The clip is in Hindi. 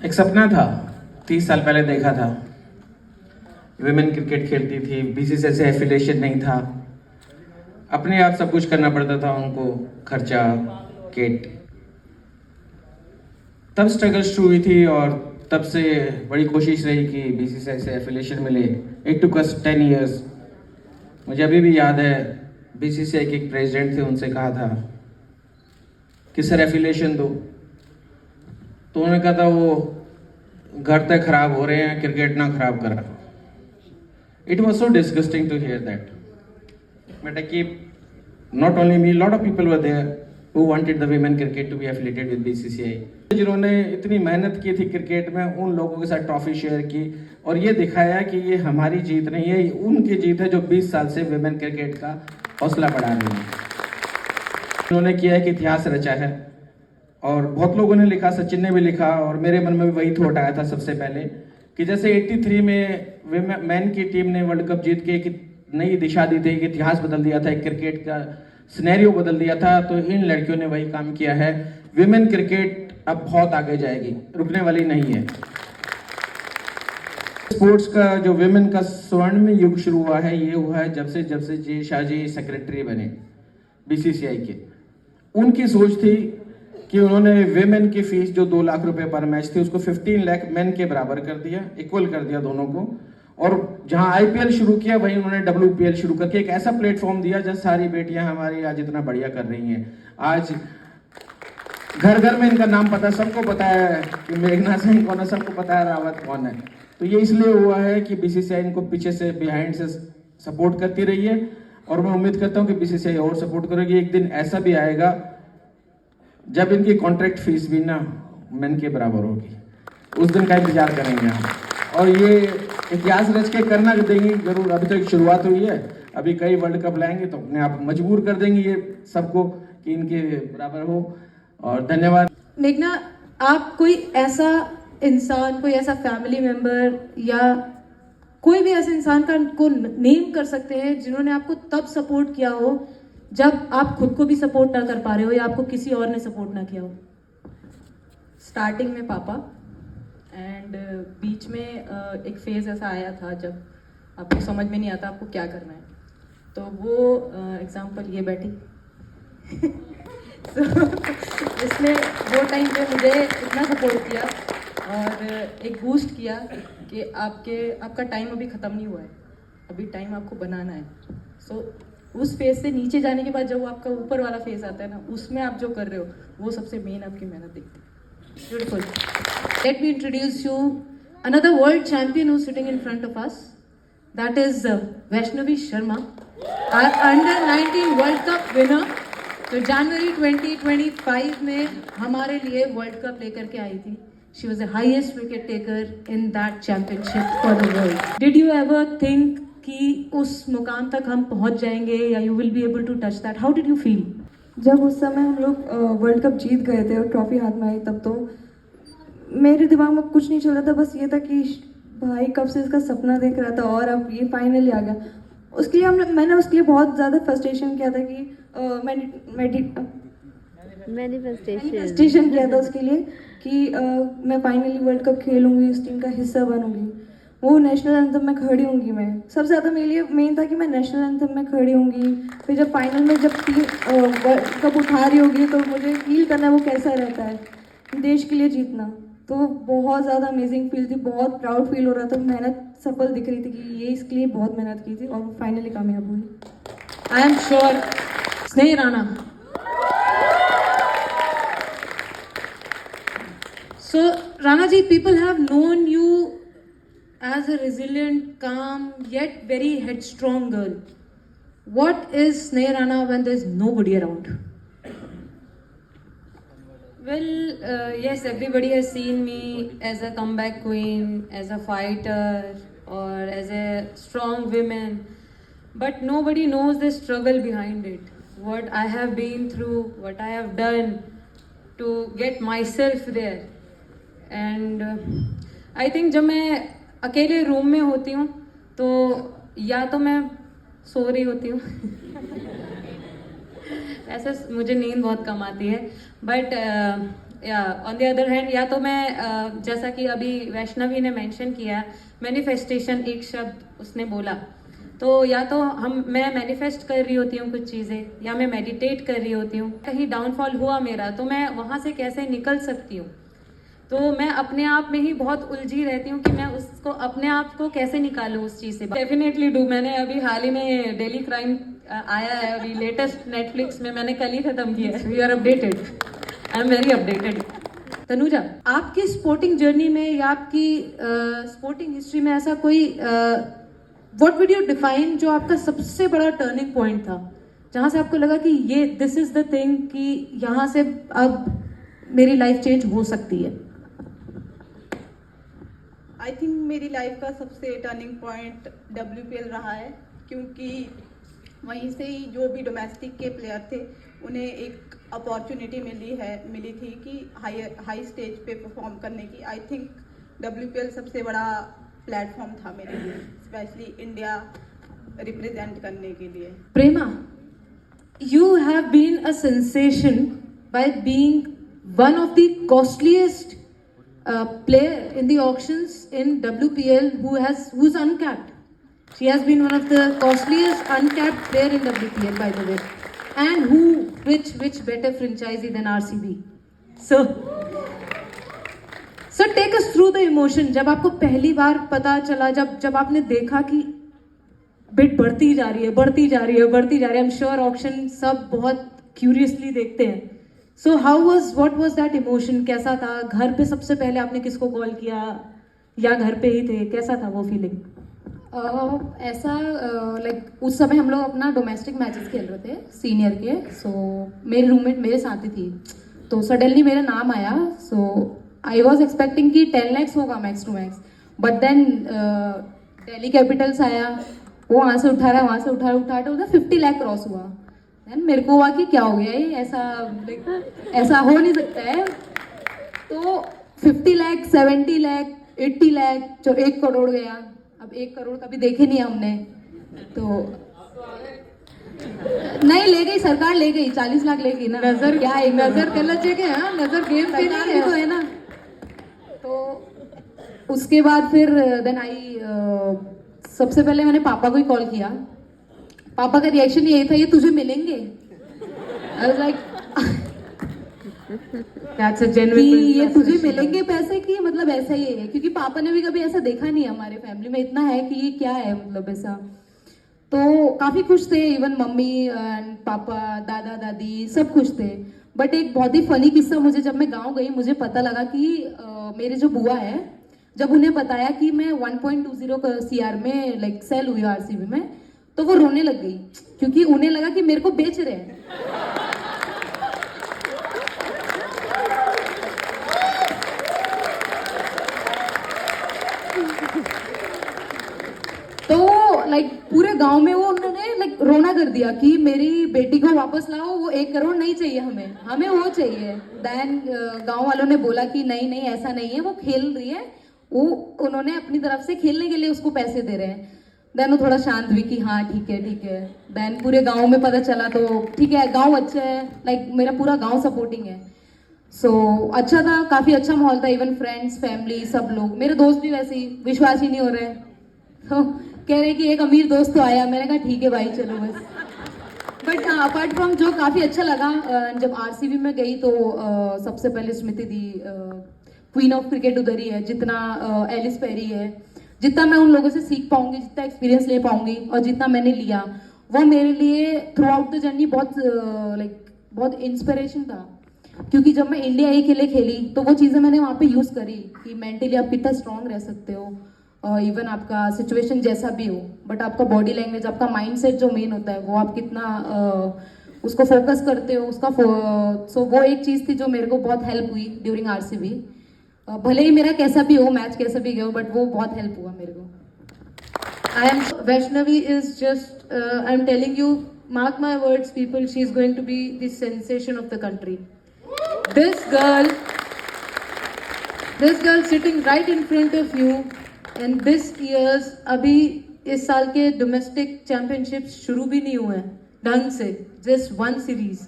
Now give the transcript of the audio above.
एक सपना था, 30 साल पहले देखा था। विमेन क्रिकेट खेलती थी, बीसीसीआई से एफिलिएशन नहीं था, अपने आप सब कुछ करना पड़ता था उनको, खर्चा, किट। तब स्ट्रगल शुरू हुई थी और तब से बड़ी कोशिश रही कि बीसीसीआई से एफिलिएशन मिले। It took us 10 years. मुझे अभी भी याद है, बीसीसीआई के एक प्रेसिडेंट थे, उनसे कहा था कि सर एफिलिएशन दो, तो उन्होंने कहा था वो घर तक खराब हो रहे हैं, क्रिकेट ना खराब करा। It was so disgusting to hear that, but I keep, not only me, lot of people were there who wanted the women cricket to be affiliated with BCCI, जिन्होंने इतनी मेहनत की थी क्रिकेट में, उन लोगों के साथ ट्रॉफी शेयर की और ये दिखाया कि ये हमारी जीत नहीं है, ये उनकी जीत है जो 20 साल से विमेन क्रिकेट का हौसला बढ़ा रही है। उन्होंने किया है कि इतिहास रचा है और बहुत लोगों ने लिखा, सचिन ने भी लिखा और मेरे मन में भी वही थॉट आया था सबसे पहले कि जैसे 83 में मैन की टीम ने वर्ल्ड कप जीत के एक नई दिशा दी थी, एक इतिहास बदल दिया था, एक क्रिकेट का सिनेरियो बदल दिया था, तो इन लड़कियों ने वही काम किया है। विमेन क्रिकेट अब बहुत आगे जाएगी, रुकने वाली नहीं है। स्पोर्ट्स का जो विमेन का स्वर्णिम युग शुरू हुआ है, ये हुआ है जब से जे शाह जी सेक्रेटरी बने बीसीसीआई के। उनकी सोच थी कि उन्होंने विमेन की फीस जो 2 लाख रुपए पर मैच थी, उसको 15 लाख मेन के बराबर कर दिया, इक्वल कर दिया दोनों को। और जहां आईपीएल शुरू किया, वहीं उन्होंने डब्ल्यूपीएल शुरू करके एक ऐसा प्लेटफॉर्म दिया जहां सारी बेटियां हमारी आज इतना बढ़िया कर रही हैं। आज घर घर में इनका नाम पता, सबको पता है कि मेघना सिंह कौन है, सबको पता है रावत कौन है। तो ये इसलिए हुआ है कि बीसीसीआई इनको पीछे से, बिहाइंड से सपोर्ट करती रही है और मैं उम्मीद करता हूं कि बीसीसीआई और सपोर्ट करेगी। एक दिन ऐसा भी आएगा जब इनकी कॉन्ट्रैक्ट फीस भी ना मेन के बराबर होगी, उस दिन का इंतजार करेंगे हम और ये इतिहास रच के करना देंगी जरूर। अभी तो एक शुरुआत हुई है, अभी कई वर्ल्ड कप लाएंगे तो अपने आप मजबूर कर देंगे ये सबको कि इनके बराबर हो। और धन्यवाद। मेघना, आप कोई ऐसा इंसान, कोई ऐसा फैमिली मेंबर या कोई भी ऐसे इंसान का को नेम कर सकते हैं जिन्होंने आपको तब सपोर्ट किया हो जब आप खुद को भी सपोर्ट ना कर पा रहे हो या आपको किसी और ने सपोर्ट ना किया हो? स्टार्टिंग में पापा, एंड बीच में एक फेज ऐसा आया था जब आपको समझ में नहीं आता आपको क्या करना है, तो वो एग्जांपल ये बैठी so, इसने वो टाइम पे मुझे इतना सपोर्ट किया और एक बूस्ट किया कि आपका टाइम अभी ख़त्म नहीं हुआ है, अभी टाइम आपको बनाना है। सो उस फेज से नीचे जाने के बाद जब आपका ऊपर वाला फेज आता है ना, उसमें आप जो कर रहे हो वो सबसे मेन आपकी मेहनत दिखती है। Beautiful. Let me introduce you another world champion who's sitting in front of us. That is Vaishnavi Sharma, our under-19 World Cup winner. तो जनवरी 2025 में हमारे लिए वर्ल्ड कप लेकर के आई थी. She was the highest wicket taker in that championship for the world. Did you ever think कि उस मुकाम तक हम पहुंच जाएंगे या you will be able to touch that? How did you feel? जब उस समय हम लोग वर्ल्ड कप जीत गए थे और ट्रॉफी हाथ में आई, तब तो मेरे दिमाग में कुछ नहीं चल रहा था, बस ये था कि भाई कब से इसका सपना देख रहा था और अब ये फाइनली आ गया। उसके लिए मैंने उसके लिए बहुत ज़्यादा फ्रस्ट्रेशन किया था कि मैनिफेस्टेशन किया था उसके लिए कि मैं फाइनली वर्ल्ड कप खेलूँगी, इस टीम का हिस्सा बनूँगी, वो नेशनल एंथम में खड़ी होंगी। मैं सबसे ज़्यादा मेरे लिए मेन था कि मैं नेशनल एंथम में खड़ी होंगी। फिर जब फाइनल में जब टीम वर्ल्ड कप उठा रही होगी तो मुझे फील करना वो कैसा रहता है, देश के लिए जीतना। तो बहुत ज़्यादा अमेजिंग फील थी, बहुत प्राउड फील हो रहा था। मेहनत सफल दिख रही थी कि ये इसके लिए बहुत मेहनत की थी और वो फाइनली कामयाब हुई। आई एम श्योर स्नेह Rana. So Rana ji, people have known you as a resilient, calm, yet very headstrong girl. What is Sneh Rana when there's nobody around? Well, yes, everybody has seen me as a comeback queen, as a fighter, or as a strong woman, but nobody knows the struggle behind it. What I have been through, what I have done to get myself there. And I think जब मैं अकेले रूम में होती हूँ तो या तो मैं सो रही होती हूँ ऐसा मुझे नींद बहुत कम आती है, बट या ऑन द अदर हैंड, या तो मैं जैसा कि अभी वैष्णवी ने मेंशन किया, मैनिफेस्टेशन एक शब्द उसने बोला, तो या तो मैं मैनिफेस्ट कर रही होती हूँ कुछ चीज़ें, या मैं मेडिटेट कर रही होती हूँ, कहीं डाउनफॉल हुआ मेरा तो मैं वहाँ से कैसे निकल सकती हूँ। तो मैं अपने आप में ही बहुत उलझी रहती हूँ कि मैं उसको अपने आप को कैसे निकालूँ उस चीज़ से। Definitely do. मैंने अभी हाल ही में डेली क्राइम आया है, अभी लेटेस्ट नेटफ्लिक्स में मैंने कल ही खत्म किया है। You are updated, I am very updated. Tanuja, आपकी स्पोर्टिंग जर्नी में या आपकी स्पोर्टिंग हिस्ट्री में ऐसा कोई व्हाट वुड यू डिफाइन जो आपका सबसे बड़ा टर्निंग पॉइंट था, जहाँ से आपको लगा कि ये दिस इज द थिंग कि यहाँ से अब मेरी लाइफ चेंज हो सकती है? आई थिंक मेरी लाइफ का सबसे टर्निंग पॉइंट WPL रहा है, क्योंकि वहीं से ही जो भी डोमेस्टिक के प्लेयर थे उन्हें एक अपॉर्चुनिटी मिली थी कि हाई स्टेज पे परफॉर्म करने की। आई थिंक WPL सबसे बड़ा प्लेटफॉर्म था मेरे लिए, स्पेशली इंडिया रिप्रेजेंट करने के लिए। प्रेमा, you have been a sensation by being one of the costliest player in the auctions in WPL who's uncapped. She has been one of the costliest uncapped player in WPL, by the way. And which better franchisee than RCB? So take us through the emotion. जब आपको पहली बार पता चला, जब आपने देखा कि बिड बढ़ती जा रही है। आई एम श्योर ऑक्शन सब बहुत क्यूरियसली देखते हैं। So what was that emotion? कैसा था? घर पे सबसे पहले आपने किसको कॉल किया, या घर पे ही थे? कैसा था वो फीलिंग? ऐसा लाइक उस समय हम लोग अपना डोमेस्टिक मैचेस खेल रहे थे सीनियर के। सो मेरी रूममेट मेरे साथ ही थी, तो सडनली मेरा नाम आया। सो आई वॉज एक्सपेक्टिंग कि 10 lakhs होगा max to max, but then Delhi Capitals आया, वो वहाँ से उठा रहा उधर 50 लाख क्रॉस हुआ। देन मेरे को हुआ कि क्या हो गया ये, ऐसा हो नहीं सकता है। तो 50 लाख, 70 लाख, 80 लाख, जो 1 करोड़ गया। अब 1 करोड़ कभी देखे नहीं हमने, तो नहीं ले गई सरकार, ले गई 40 लाख ले गई ना। नजर क्या है, नजर गलत जगह है, नजर गेम पे नहीं है, तो है ना। तो उसके बाद फिर देन आई सबसे पहले मैंने पापा को ही कॉल किया। पापा का रिएक्शन यही था, ये तुझे मिलेंगे। I was like that's a genuine, ये तुझे मिलेंगे पैसे की मतलब ऐसा ही है, क्योंकि पापा ने भी कभी ऐसा देखा नहीं है हमारे फैमिली में। इतना है कि ये क्या है मतलब ऐसा। तो काफी खुश थे, इवन मम्मी एंड पापा, दादा दादी सब खुश थे। बट एक बहुत ही फनी किस्सा, मुझे जब मैं गाँव गई मुझे पता लगा कि मेरे जो बुआ है, जब उन्हें बताया कि मैं 1.20 CR में लाइक सेल हुई RCB में, तो वो रोने लग गई, क्योंकि उन्हें लगा कि मेरे को बेच रहे हैं। तो लाइक पूरे गांव में वो उन्होंने लाइक रोना कर दिया कि मेरी बेटी को वापस लाओ, वो 1 करोड़ नहीं चाहिए हमें वो चाहिए। देन गांव वालों ने बोला कि नहीं ऐसा नहीं है, वो खेल रही है, वो उन्होंने अपनी तरफ से खेलने के लिए उसको पैसे दे रहे हैं। देन वो थोड़ा शांत हुई कि हाँ ठीक है। देन पूरे गांव में पता चला, तो ठीक है गांव अच्छा है, लाइक मेरा पूरा गांव सपोर्टिंग है। सो अच्छा था, काफी अच्छा माहौल था। इवन फ्रेंड्स, फैमिली, सब लोग, मेरे दोस्त भी वैसे ही विश्वास ही नहीं हो रहे, तो कह रहे कि एक अमीर दोस्त तो आया। मैंने कहा ठीक है भाई चलो बस। बट अपार्ट फ्रॉम जो काफी अच्छा लगा, जब RCB में गई तो सबसे पहले स्मृति दी, क्वीन ऑफ क्रिकेट उधर ही है। जितना एलिस पेरी है, जितना मैं उन लोगों से सीख पाऊंगी, जितना एक्सपीरियंस ले पाऊंगी और जितना मैंने लिया, वो मेरे लिए थ्रू आउट द जर्नी बहुत इंस्पिरेशन था। क्योंकि जब मैं इंडिया ए के लिए खेली तो वो चीज़ें मैंने वहाँ पे यूज़ करी कि मेंटली आप कितना स्ट्रांग रह सकते हो, इवन आपका सिचुएशन जैसा भी हो, बट आपका बॉडी लैंग्वेज, आपका माइंडसेट जो मेन होता है, वो आप कितना उसको फोकस करते हो उसका। सो वो एक चीज़ थी जो मेरे को बहुत हेल्प हुई ड्यूरिंग RCB। भले ही मेरा कैसा भी हो, मैच कैसा भी गया हो, बट वो बहुत हेल्प हुआ मेरे को। Vaishnavi is just, I'm telling you, mark my words people, she is going to be the sensation of the country. This girl sitting right in front of you, and this year's, अभी इस साल के डोमेस्टिक चैंपियनशिप शुरू भी नहीं हुए हैं ढंग से, just 1 series,